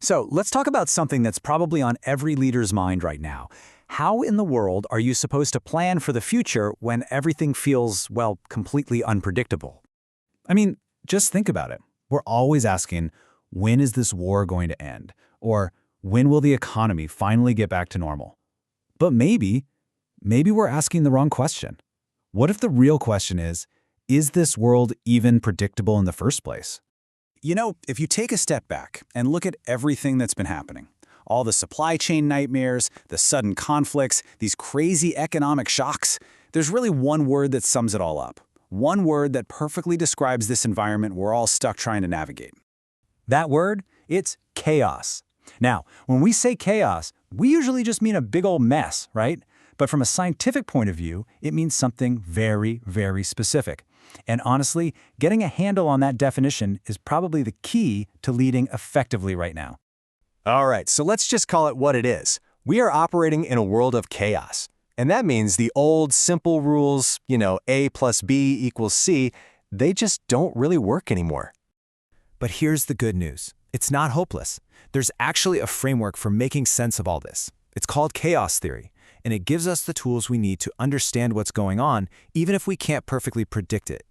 So let's talk about something that's probably on every leader's mind right now. How in the world are you supposed to plan for the future when everything feels, well, completely unpredictable? I mean, just think about it. We're always asking, when is this war going to end? Or when will the economy finally get back to normal? But maybe we're asking the wrong question. What if the real question is this world even predictable in the first place? You know, if you take a step back and look at everything that's been happening, all the supply chain nightmares, the sudden conflicts, these crazy economic shocks, there's really one word that sums it all up. One word that perfectly describes this environment we're all stuck trying to navigate. That word? It's chaos. Now, when we say chaos, we usually just mean a big old mess, right? But from a scientific point of view, it means something very, very specific. And honestly, getting a handle on that definition is probably the key to leading effectively right now. All right, so let's just call it what it is. We are operating in a world of chaos. And that means the old simple rules, A plus B equals C, they just don't really work anymore. But here's the good news. It's not hopeless. There's actually a framework for making sense of all this. It's called chaos theory, and it gives us the tools we need to understand what's going on, even if we can't perfectly predict it.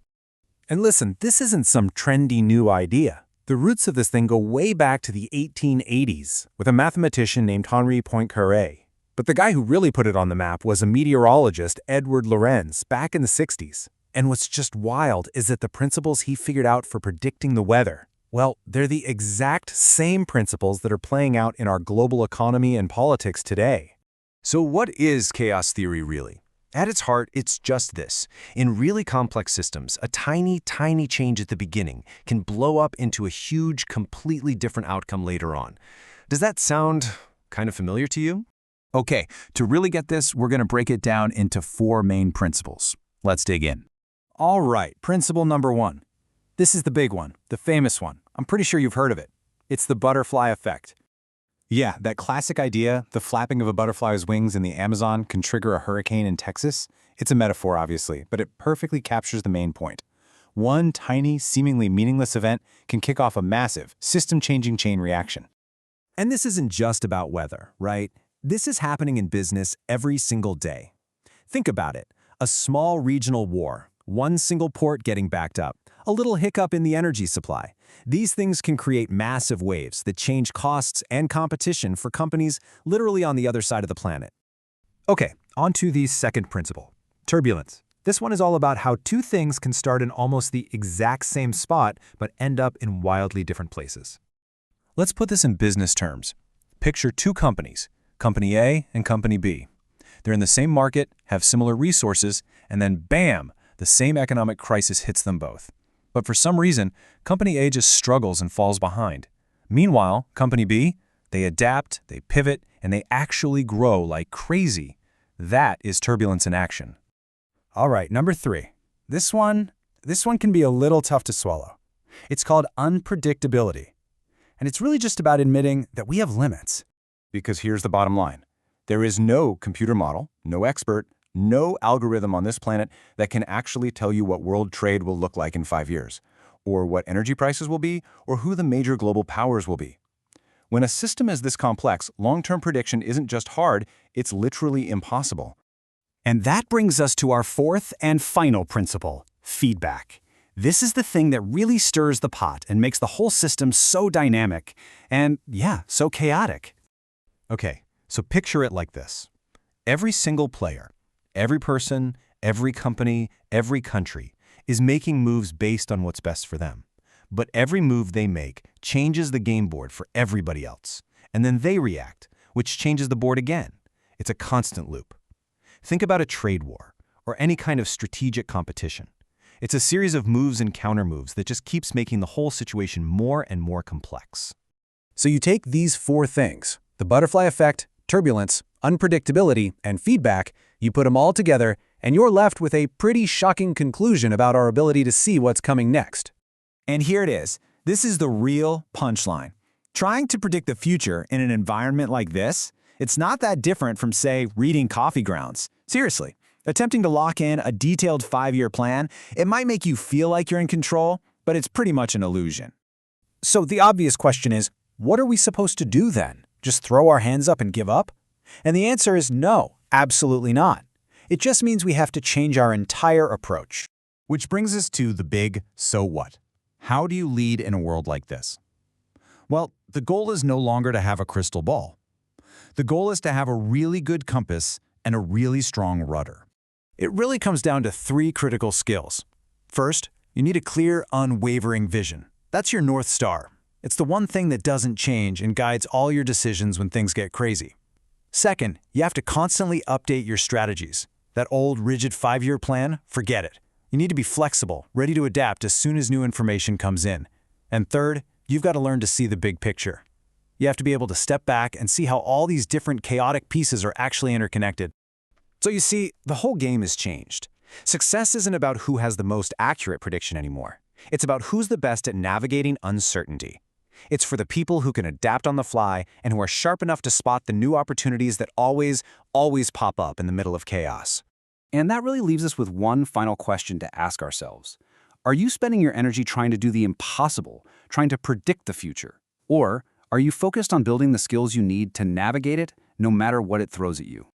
And listen, this isn't some trendy new idea. The roots of this thing go way back to the 1880s with a mathematician named Henri Poincaré. But the guy who really put it on the map was a meteorologist, Edward Lorenz, back in the 60s. And what's just wild is that the principles he figured out for predicting the weather, well, they're the exact same principles that are playing out in our global economy and politics today. So what is chaos theory really? At its heart, it's just this. In really complex systems, a tiny, tiny change at the beginning can blow up into a huge, completely different outcome later on. Does that sound kind of familiar to you? Okay, to really get this, we're going to break it down into 4 main principles. Let's dig in. All right, principle number 1. This is the big one, the famous one. I'm pretty sure you've heard of it. It's the butterfly effect. Yeah, that classic idea, the flapping of a butterfly's wings in the Amazon can trigger a hurricane in Texas. It's a metaphor, obviously, but it perfectly captures the main point. One tiny, seemingly meaningless event can kick off a massive, system-changing chain reaction. And this isn't just about weather, right? This is happening in business every single day. Think about it. A small regional war, one single port getting backed up, a little hiccup in the energy supply. These things can create massive waves that change costs and competition for companies literally on the other side of the planet. Okay, on to the second principle, turbulence. This one is all about how 2 things can start in almost the exact same spot but end up in wildly different places. Let's put this in business terms. Picture 2 companies, Company A and Company B. They're in the same market, have similar resources, and then bam, the same economic crisis hits them both. But for some reason, Company A just struggles and falls behind. Meanwhile, Company B, they adapt, they pivot, and they actually grow like crazy. That is turbulence in action. All right, number 3. This one can be a little tough to swallow. It's called unpredictability. And it's really just about admitting that we have limits. Because here's the bottom line. There is no computer model, no expert, no algorithm on this planet that can actually tell you what world trade will look like in 5 years, or what energy prices will be, or who the major global powers will be. When a system is this complex, long-term prediction isn't just hard, it's literally impossible. And that brings us to our 4th and final principle, feedback. This is the thing that really stirs the pot and makes the whole system so dynamic and, yeah, so chaotic. Okay, so picture it like this. Every single player, every person, every company, every country is making moves based on what's best for them. But every move they make changes the game board for everybody else. And then they react, which changes the board again. It's a constant loop. Think about a trade war or any kind of strategic competition. It's a series of moves and countermoves that just keeps making the whole situation more and more complex. So you take these 4 things, the butterfly effect, turbulence, unpredictability, and feedback, you put them all together, and you're left with a pretty shocking conclusion about our ability to see what's coming next. And here it is. This is the real punchline. Trying to predict the future in an environment like this, it's not that different from, say, reading coffee grounds. Seriously, attempting to lock in a detailed 5-year plan, it might make you feel like you're in control, but it's pretty much an illusion. So the obvious question is, What are we supposed to do then? Just throw our hands up and give up? And the answer is no, absolutely not. It just means we have to change our entire approach. Which brings us to the big so what. How do you lead in a world like this? Well, the goal is no longer to have a crystal ball. The goal is to have a really good compass and a really strong rudder. It really comes down to 3 critical skills. First, you need a clear, unwavering vision. That's your North Star. It's the one thing that doesn't change and guides all your decisions when things get crazy. Second, you have to constantly update your strategies. That old, rigid 5-year plan, forget it. You need to be flexible, ready to adapt as soon as new information comes in. And third, you've got to learn to see the big picture. You have to be able to step back and see how all these different chaotic pieces are actually interconnected. So you see, the whole game has changed. Success isn't about who has the most accurate prediction anymore. It's about who's the best at navigating uncertainty. It's for the people who can adapt on the fly and who are sharp enough to spot the new opportunities that always pop up in the middle of chaos. And that really leaves us with one final question to ask ourselves. Are you spending your energy trying to do the impossible, trying to predict the future? Or are you focused on building the skills you need to navigate it, no matter what it throws at you?